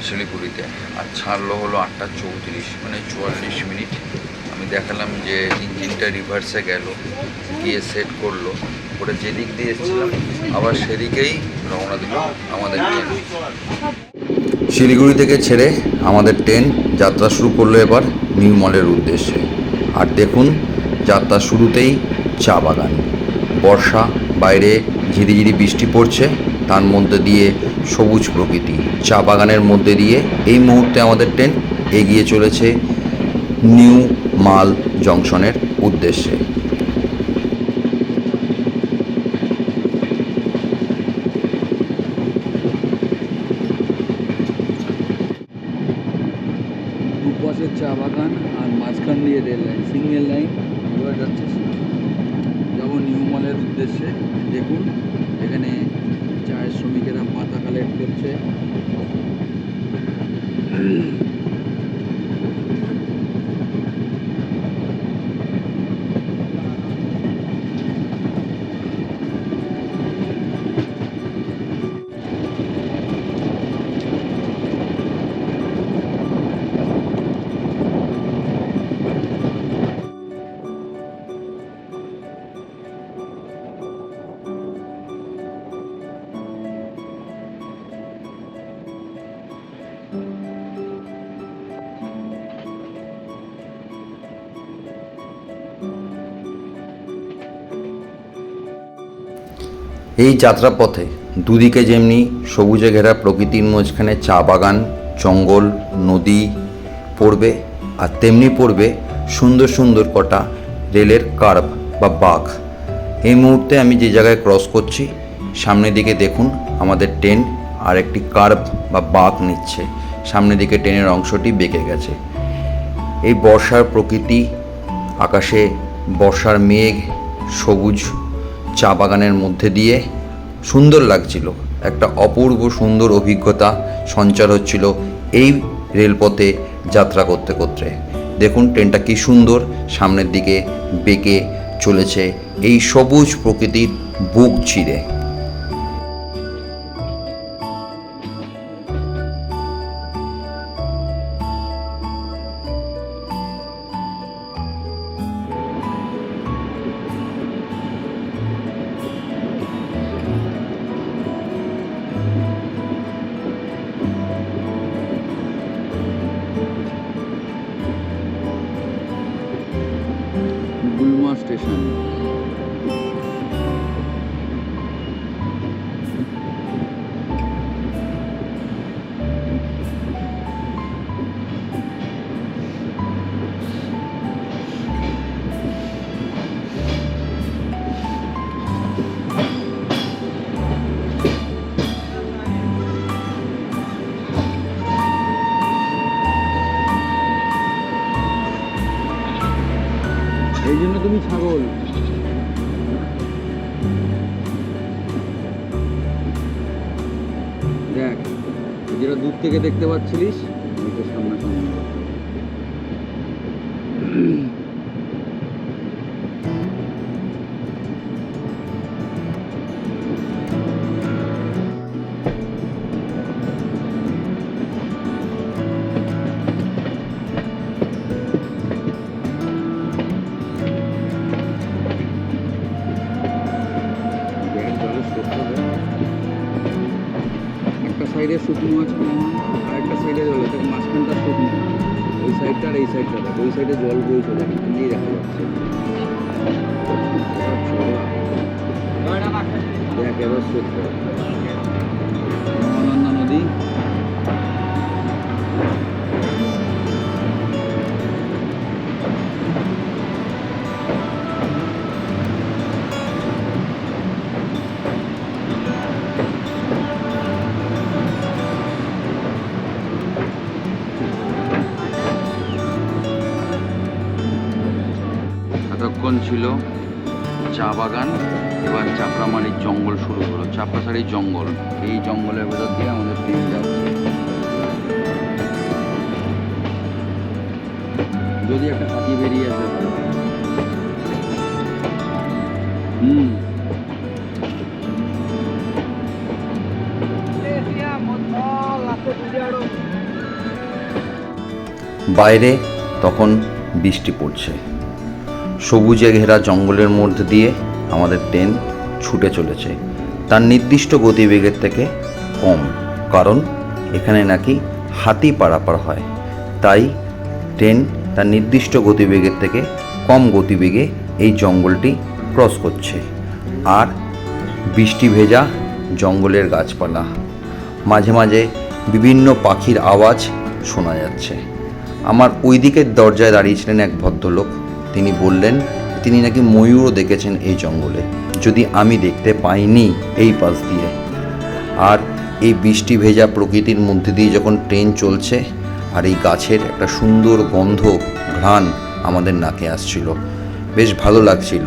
শিলিগুড়িতে, আর ছাড়লো হলো 8:34, মানে 44 মিনিট। আমি দেখালাম যে ইঞ্জিনটা রিভার্সে গেল, গিয়ে সেট করলো, করে যেদিক দিয়ে এসেছিলাম আবার সেদিকেই রওনা দিল আমাদের ট্রেন। শিলিগুড়ি থেকে ছেড়ে আমাদের ট্রেন যাত্রা শুরু করলো এবার নিউ মলের উদ্দেশ্যে। আর দেখুন যাত্রা শুরুতেই চা বাগান, বর্ষা, বাইরে ঝিরিঝিরি বৃষ্টি পড়ছে, তার মধ্যে দিয়ে সবুজ প্রকৃতি, চা বাগানের মধ্যে দিয়ে এই মুহূর্তে আমাদের ট্রেন এগিয়ে চলেছে নিউ মাল জংশনের উদ্দেশ্যে। দুপাশে চা বাগান আর মাঝখান দিয়ে রেল লাইন, সিঙ্গেল লাইন, এবার যাচ্ছি, যাবো নিউ মলের উদ্দেশ্যে। দেখুন এখানে চায়ের শ্রমিকেরা পাতা কালেক্ট করছে। এই যাত্রাপথে দুদিকে যেমনি সবুজে ঘেরা প্রকৃতির মাঝখানে চা বাগান, জঙ্গল, নদী পড়বে, আর তেমনি পড়বে সুন্দর সুন্দর কটা রেলের কার্ভ বা বাঁক। এই মুহূর্তে আমি যে জায়গায় ক্রস করছি, সামনের দিকে দেখুন আমাদের ট্রেন আর একটি কার্ভ বা বাঁক নিচ্ছে। সামনের দিকে ট্রেনের অংশটি বেঁকে গেছে। এই বর্ষার প্রকৃতি, আকাশে বর্ষার মেঘ, সবুজ চা বাগানের মধ্যে দিয়ে সুন্দর লাগছিল। একটা অপূর্ব সুন্দর অভিজ্ঞতা সঞ্চার হচ্ছিল এই রেলপথে যাত্রা করতে করতে। দেখুন ট্রেনটা কি সুন্দর সামনের দিকে বেঁকে চলেছে এই সবুজ প্রকৃতির বুক চিরে। গুলমা স্টেশন। এই জন্য তুমি ছাগল। দেখ, যেটা দূর থেকে দেখতে পাচ্ছিলিস ওইটা সামনাসামনি। একটা সাইডে শুকনো মাছ কমা, আর একটা সাইডে জল, তার মাঝখানটা শুকনো। ওই সাইডটা আর এই সাইডটা দেখ, ওই সাইডে জল বইছে, দেখ এখানেই দেখা যাচ্ছে। দেখ এবার সত্য মহানন্দা নদী। এতক্ষণ ছিল চা বাগান, এবার চাপড়ামারির জঙ্গল শুরু হলো। চাপড়াসারির জঙ্গল, এই জঙ্গলের ভেতর দিয়ে আমাদের ট্রেন যাচ্ছে। যদি একটা হাতি বেরিয়ে আসে। বাইরে তখন বৃষ্টি পড়ছে। সবুজে ঘেরা জঙ্গলের মধ্যে দিয়ে আমাদের ট্রেন ছুটে চলেছে, তার নির্দিষ্ট গতিবেগের থেকে কম, কারণ এখানে নাকি হাতি পারাপার হয়। তাই ট্রেন তার নির্দিষ্ট গতিবেগের থেকে কম গতিবেগে এই জঙ্গলটি ক্রস করছে। আর বৃষ্টি ভেজা জঙ্গলের গাছপালা, মাঝে মাঝে বিভিন্ন পাখির আওয়াজ শোনা যাচ্ছে। আমার ওই দিকের দরজায় দাঁড়িয়েছিলেন এক ভদ্রলোক। তিনি বললেন তিনি নাকি ময়ূরও দেখেছেন এই জঙ্গলে, যদি আমি দেখতে পাইনি এই পাশ দিয়ে। আর এই বৃষ্টি ভেজা প্রকৃতির মধ্যে দিয়ে যখন ট্রেন চলছে, আর এই গাছের একটা সুন্দর গন্ধ ঘ্রাণ আমাদের নাকে আসছিল, বেশ ভালো লাগছিল।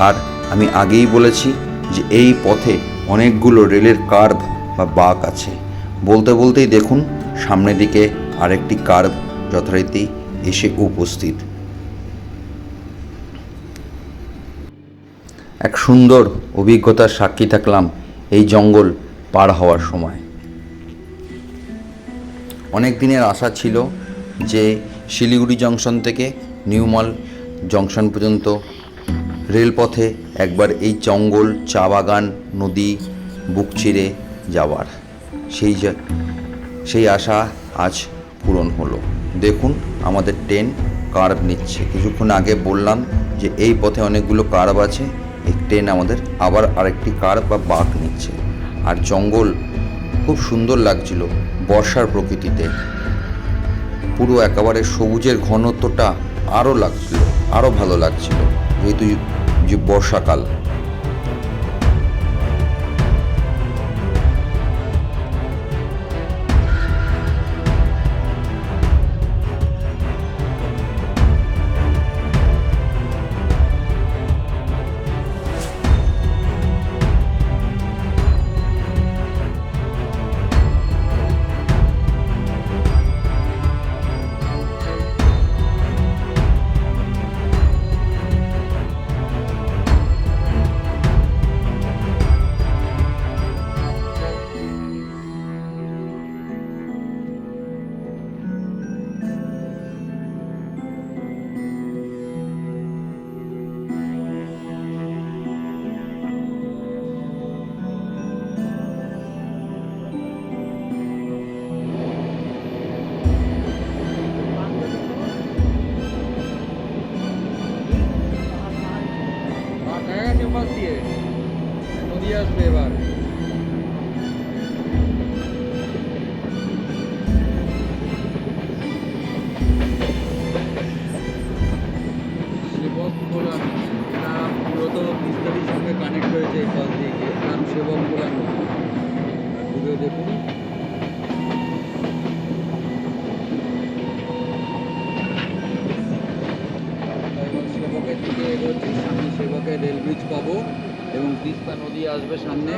আর আমি আগেই বলেছি যে এই পথে অনেকগুলো রেলের কার্ভ বা বাঁক আছে। বলতে বলতেই দেখুন সামনের দিকে আরেকটি কার্ভ যথারীতি এসে উপস্থিত। এক সুন্দর অভিজ্ঞতার সাক্ষী থাকলাম এই জঙ্গল পার হওয়ার সময়। অনেক দিনের আশা ছিল যে শিলিগুড়ি জংশন থেকে নিউ মল জংশন পর্যন্ত রেলপথে একবার এই জঙ্গল, চা বাগান, নদী বুক চিরে যাওয়ার। সেই আশা আজ পূরণ হলো। দেখুন আমাদের ট্রেন কার্ভ নিচ্ছে। কিছুক্ষণ আগে বললাম যে এই পথে অনেকগুলো কার্ভ আছে, এই ট্রেন আমাদের আবার আরেকটি কার্ভ বা বাঁক নিচ্ছে। আর জঙ্গল খুব সুন্দর লাগছিল বর্ষার প্রকৃতিতে। পুরো একেবারে সবুজের ঘনত্বটা আরও লাগছিল, আরও ভালো লাগছিল, যেহেতু যে বর্ষাকাল। নদী আসবে এবার। সেবকখোলা, এটা পুরাতন তিস্তারির সঙ্গে কানেক্ট হয়েছে এই পাশ দিয়ে গিয়ে, নাম সেবকখোলা নদী। আর দূরে দেখুন সেবকের দিকে এগোচ্ছি, সামনে সেবকের রেল ব্রিজ পাবো এবং তিস্তা নদী আসবে সামনে।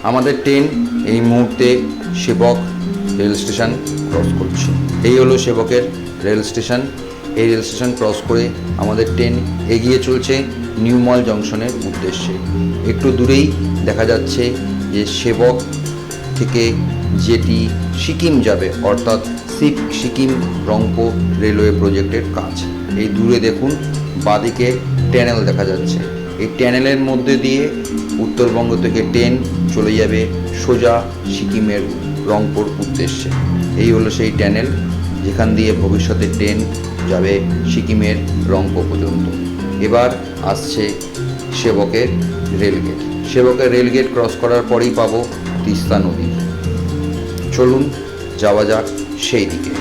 আমাদের ট্রেন এই মুহূর্তে সেবক রেল স্টেশন ক্রস করছে। এই হলো সেবকের রেল স্টেশন। এই রেল স্টেশন ক্রস করে আমাদের ট্রেন এগিয়ে চলছে নিউ মল জংশনের উদ্দেশ্যে। একটু দূরেই দেখা যাচ্ছে যে সেবক থেকে যেটি সিকিম যাবে, অর্থাৎ সিকিম রংপো রেলওয়ে প্রজেক্টের কাজ। এই দূরে দেখুন বাঁদিকে টানেল দেখা যাচ্ছে। এই টানেলের মধ্যে দিয়ে উত্তরবঙ্গ থেকে ট্রেন চলে যাবে সোজা সিকিমের রংপুর উদ্দেশ্যে। এই হলো সেই টানেল যেখান দিয়ে ভবিষ্যতে ট্রেন যাবে সিকিমের রংপো পর্যন্ত। এবার আসছে সেবকের রেলগেট। সেবকের রেলগেট ক্রস করার পরেই পাবো তিস্তা নদী। চলুন যাওয়া যাক সেই দিকে।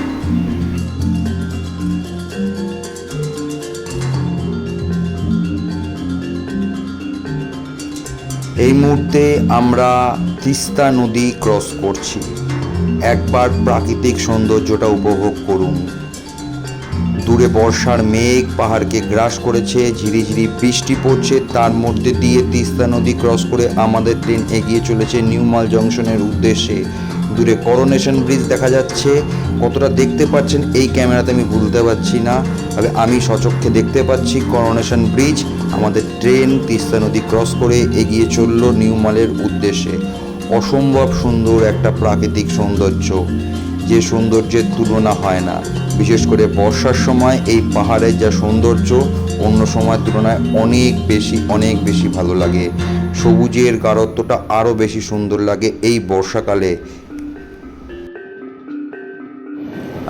এই মুহূর্তে আমরা তিস্তা নদী ক্রস করছি। একবার প্রাকৃতিক সৌন্দর্যটা উপভোগ করুন। দূরে বর্ষার মেঘ পাহাড়কে গ্রাস করেছে, ঝিরিঝিরি বৃষ্টি পড়ছে, তার মধ্যে দিয়ে তিস্তা নদী ক্রস করে আমাদের ট্রেন এগিয়ে চলেছে নিউ মল জংশনের উদ্দেশ্যে। দূরে করোনেশন ব্রিজ দেখা যাচ্ছে। কতটা দেখতে পাচ্ছেন এই ক্যামেরাতে আমি বলতে পারছি না, তবে আমি সচক্ষে দেখতে পাচ্ছি করোনেশন ব্রিজ। আমাদের ট্রেন তিস্তা নদী ক্রস করে এগিয়ে চলল নিউ মালের উদ্দেশ্যে। অসম্ভব সুন্দর একটা প্রাকৃতিক সৌন্দর্য, যে সৌন্দর্যের তুলনা হয় না। বিশেষ করে বর্ষার সময় এই পাহাড়ের যা সৌন্দর্য অন্য সময়ের তুলনায় অনেক বেশি ভালো লাগে। সবুজের গাঢ়ত্বটা আরও বেশি সুন্দর লাগে এই বর্ষাকালে।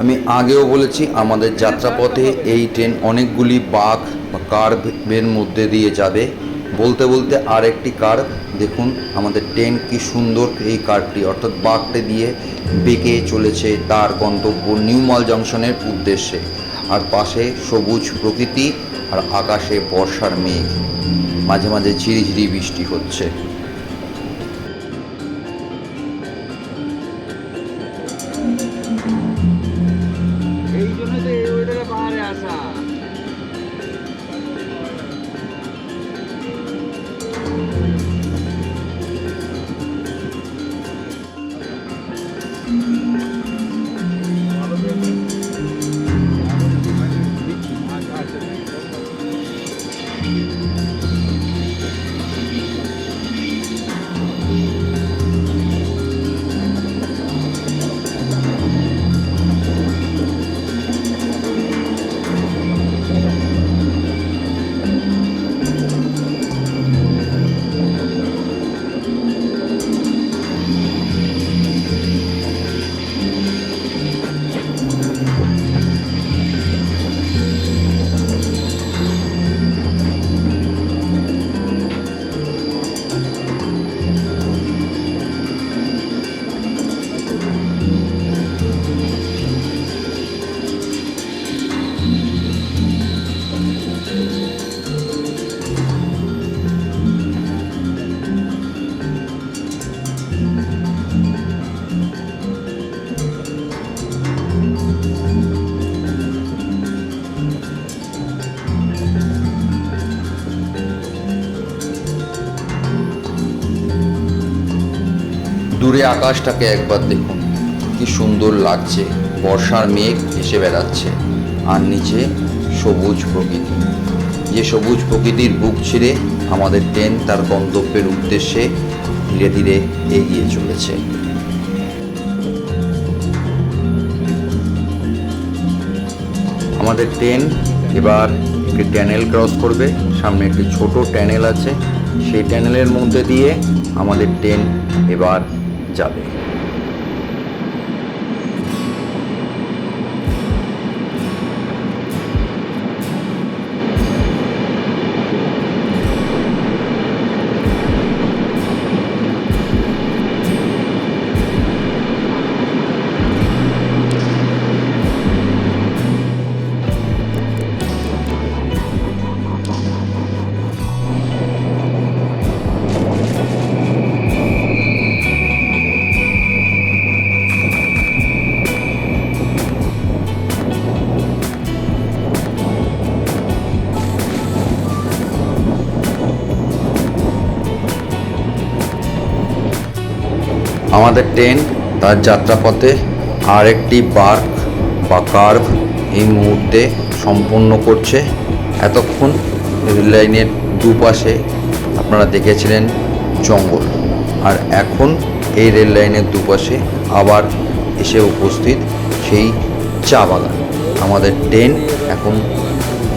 আমি আগেও বলেছি, আমাদের যাত্রাপথে এই ট্রেন অনেকগুলি বাঁক বা কার্ভের মধ্যে দিয়ে যাবে। বলতে বলতে আর একটি কার্ভ দেখুন, আমাদের ট্রেন কি সুন্দর এই কার্ভটি অর্থাৎ বাঁকটি দিয়ে বেঁকে চলেছে তার গন্তব্য নিউ মাল জংশনের উদ্দেশ্যে। আর পাশে সবুজ প্রকৃতি আর আকাশে বর্ষার মেঘ, মাঝে মাঝে ঝিরিঝিরি বৃষ্টি হচ্ছে। এই জন্য তো এই ওয়েদারে পাহাড়ে আসা। দূরে আকাশটাকে একবার দেখুন, কি সুন্দর লাগছে। বর্ষার মেঘ ভেসে বেড়াচ্ছে আর নিচে সবুজ প্রকৃতি। যে সবুজ প্রকৃতির বুক ছিঁড়ে আমাদের ট্রেন তার গন্তব্যের উদ্দেশ্যে ধীরে ধীরে এগিয়ে চলেছে। আমাদের ট্রেন এবার একটি ট্যানেল ক্রস করবে। সামনে একটি ছোট ট্যানেল আছে, সেই ট্যানেলের মধ্যে দিয়ে আমাদের ট্রেন এবার যাবে। আমাদের ট্রেন তার যাত্রাপথে আর একটি বার্ক বা কার্ভ এই মুহূর্তে সম্পন্ন করছে। এতক্ষণ রেল লাইনের দুপাশে আপনারা দেখেছিলেন জঙ্গল, আর এখন এই রেল লাইনের দুপাশে আবার এসে উপস্থিত সেই চা বাগান। আমাদের ট্রেন এখন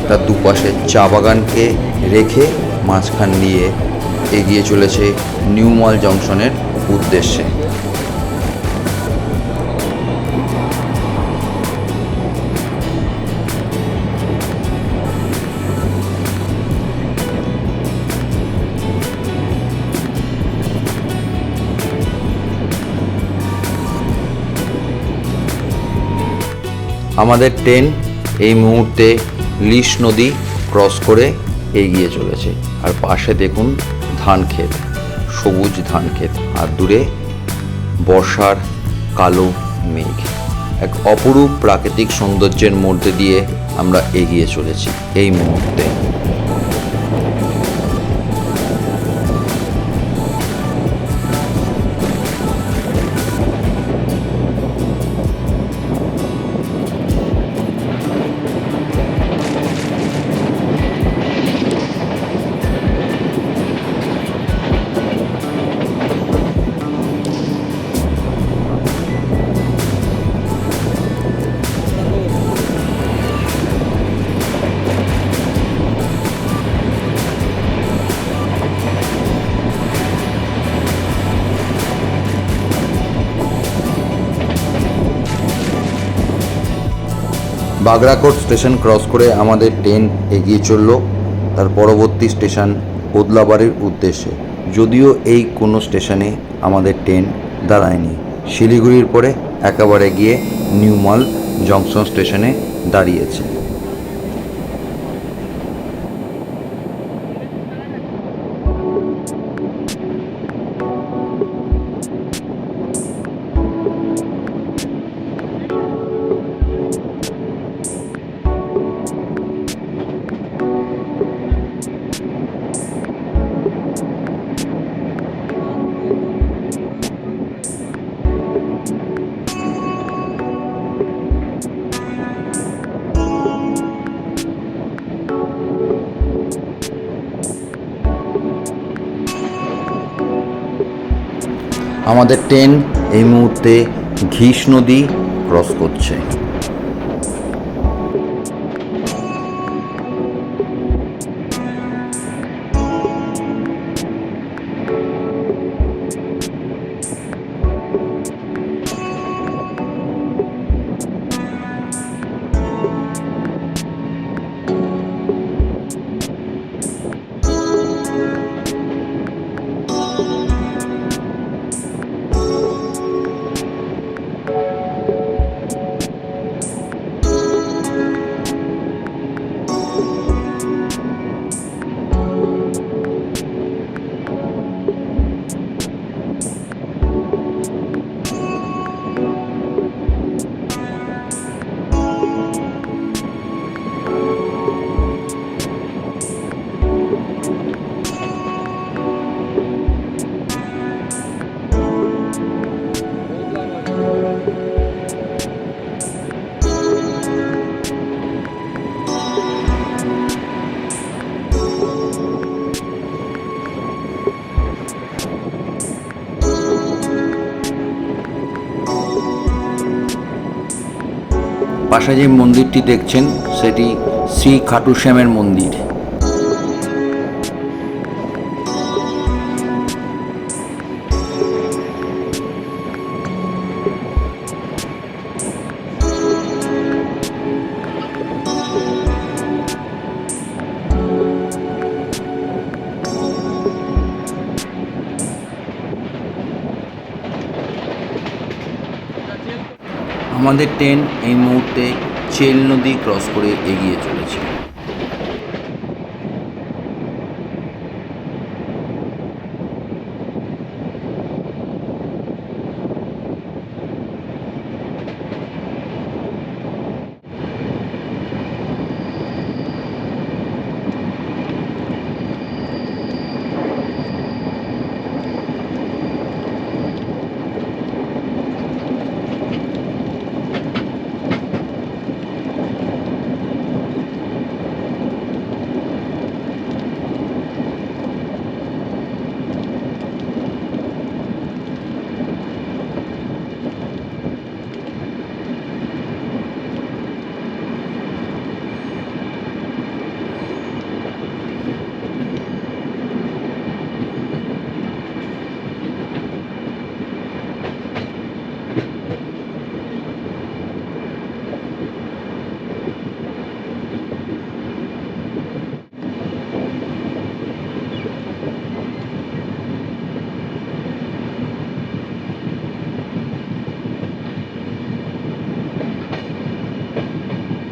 তার দুপাশে চা বাগানকে রেখে মাঝখান দিয়ে এগিয়ে চলেছে নিউ মাল জংশনের উদ্দেশ্যে। আমাদের ট্রেন এই মুহূর্তে লিস নদী ক্রস করে এগিয়ে চলেছে। আর পাশে দেখুন ধান ক্ষেত, সবুজ ধান ক্ষেত, আর দূরে বর্ষার কালো মেঘ। এক অপরূপ প্রাকৃতিক সৌন্দর্যের মধ্যে দিয়ে আমরা এগিয়ে চলেছি এই মুহূর্তে। বাগরাকোট স্টেশন ক্রস করে আমাদের ট্রেন এগিয়ে চলল তার পরবর্তী স্টেশন কোদলাবাড়ির উদ্দেশ্যে। যদিও এই কোনো স্টেশনে আমাদের ট্রেন দাঁড়ায়নি, শিলিগুড়ির পরে একেবারে গিয়ে নিউ মল জংশন স্টেশনে দাঁড়িয়েছে। আমাদের ট্রেন এই মুহূর্তে ঘিস নদী ক্রস করছে। পাশে যে মন্দিরটি দেখছেন সেটি শ্রী খাটু শ্যামের মন্দির। আমাদের ট্রেন এই মুহূর্তে চেল নদী ক্রস করে এগিয়ে চলেছে।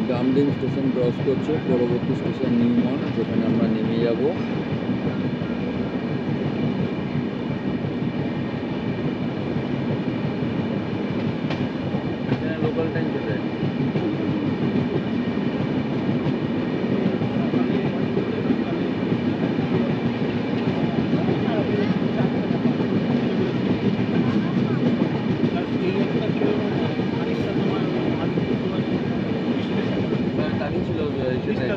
ডামডিং স্টেশন ক্রস করছে, পরবর্তী স্টেশন নিউ মল, যেখানে আমরা নেমে যাব। লোকাল ট্রেন চলে দাঁড়িয়ে ছিল সেটাই।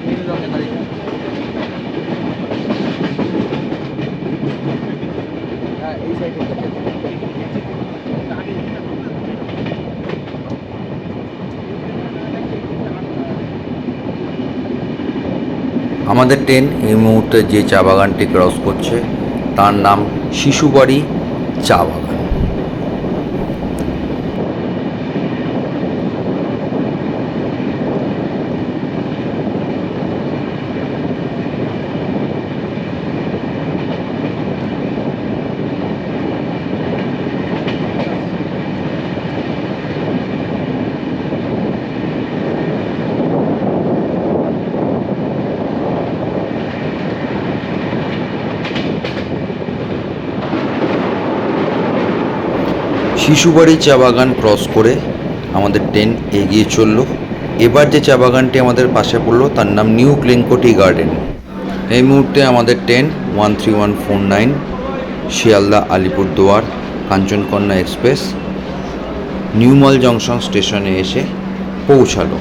নীল রঙে দাঁড়িয়ে। হ্যাঁ, এই সাইডে আমাদের ট্রেন এই মুহূর্তে যে চা বাগানটি ক্রস করছে তার নাম শিশুবাড়ি চা বাগান। শিশুবাড়ি চা বাগান ক্রস করে আমাদের ট্রেন এগিয়ে চলল। এবার যে চা বাগানটি আমাদের পাশে পড়লো তার নাম নিউ ক্লিংকো গার্ডেন। এই মুহূর্তে আমাদের train 13149 Sealdah Alipurduar Kanchankanya express New Mal junction স্টেশনে এসে পৌঁছালো।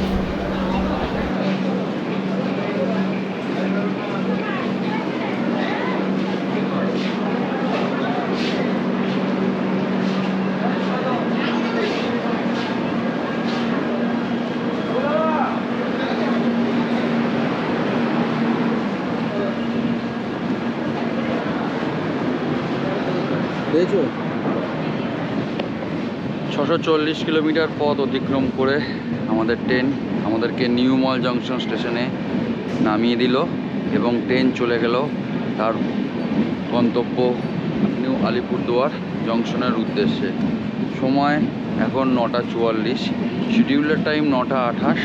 পেয়েছো? 640 কিলোমিটার পথ অতিক্রম করে আমাদের ট্রেন আমাদেরকে নিউ মল জংশন স্টেশনে নামিয়ে দিল এবং ট্রেন চলে গেল তার গন্তব্য নিউ আলিপুরদুয়ার জংশনের উদ্দেশ্যে। সময় এখন 9:44, শিডিউলের টাইম 9:28।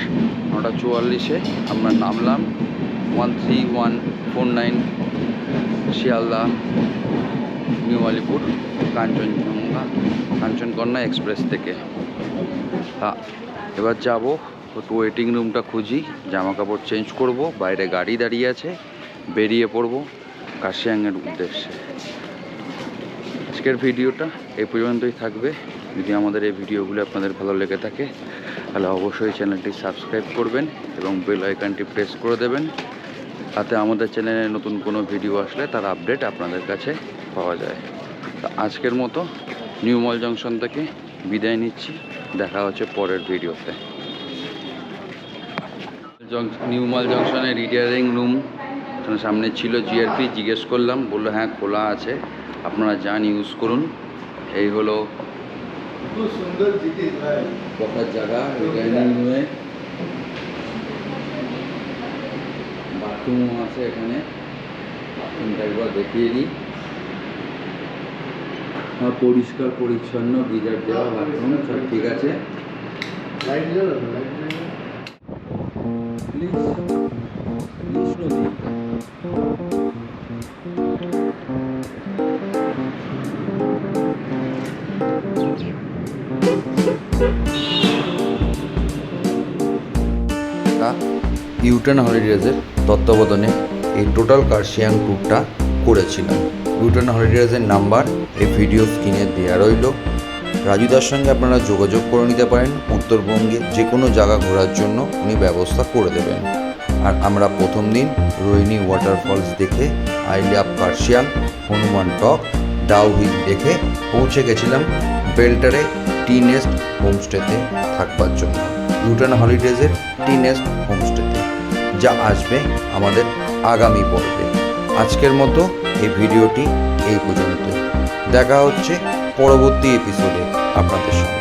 9:44-এ আমরা নামলাম 13149 শিয়ালদা নিউ আলিপুর কাঞ্চনকন্যা এক্সপ্রেস থেকে। এবার যাব একটু ওয়েটিং রুমটা খুঁজি, জামা কাপড় চেঞ্জ করব, বাইরে গাড়ি দাঁড়িয়ে আছে, বেরিয়ে পড়ব কার্শিয়াংয়ের উদ্দেশ্যে। আজকের ভিডিওটা এই পর্যন্তই থাকবে। যদি আমাদের এই ভিডিওগুলো আপনাদের ভালো লেগে থাকে তাহলে অবশ্যই চ্যানেলটি সাবস্ক্রাইব করবেন এবং বেল আইকনটি প্রেস করে দেবেন, তাতে আমাদের চ্যানেলে নতুন কোনো ভিডিও আসলে তার আপডেট আপনাদের কাছে পাওয়া যায়। তো আজকের মতো নিউ মল জংশন থেকে বিদায় নিচ্ছি, দেখা হচ্ছে পরের ভিডিওতে। নিউ মল জংশনের রিটায়ারিং রুম সামনে ছিল জিআরপি, জিজ্ঞেস করলাম, বললো হ্যাঁ খোলা আছে, আপনারা যান ইউজ করুন। এই হলো খুব সুন্দর বসার জায়গা। রিটায়ারিং রুমে বাথরুমও আছে, এখানে বাথরুমটা একবার দেখিয়ে দিই। পরিষ্কার পরিচ্ছন্ন, গিজার দেওয়া বাথরুম, সব ঠিক আছে। ইউটার্ন হলিডেজের তত্ত্বাবধানে এই টোটাল কার্শিয়াং ট্যুরটা করেছিলাম। ইউটার্ন হলিডেজের নাম্বার এই ভিডিও স্ক্রিনে দেওয়া রইল। রাজুদার সঙ্গে আপনারা যোগাযোগ করে নিতে পারেন, উত্তরবঙ্গে যে কোনো জায়গা ঘোরার জন্য উনি ব্যবস্থা করে দেবেন। আর আমরা প্রথম দিন রোহিণী ওয়াটারফলস দেখে, I love Kurseong, Hanuman Tok, Dow hill দেখে পৌঁছে গেছিলাম বেল্টারে টি নেস্ট হোমস্টেতে থাকবার জন্য। ইউটার্ন হলিডেজের টি নেস্ট হোমস্টেতে, যা আসবে আমাদের আগামী পর্বে। আজকের মতো এই ভিডিওটি এই পর্যন্ত। দেখা হচ্ছে পরবর্তী এপিসোডে আপনাদের সঙ্গে।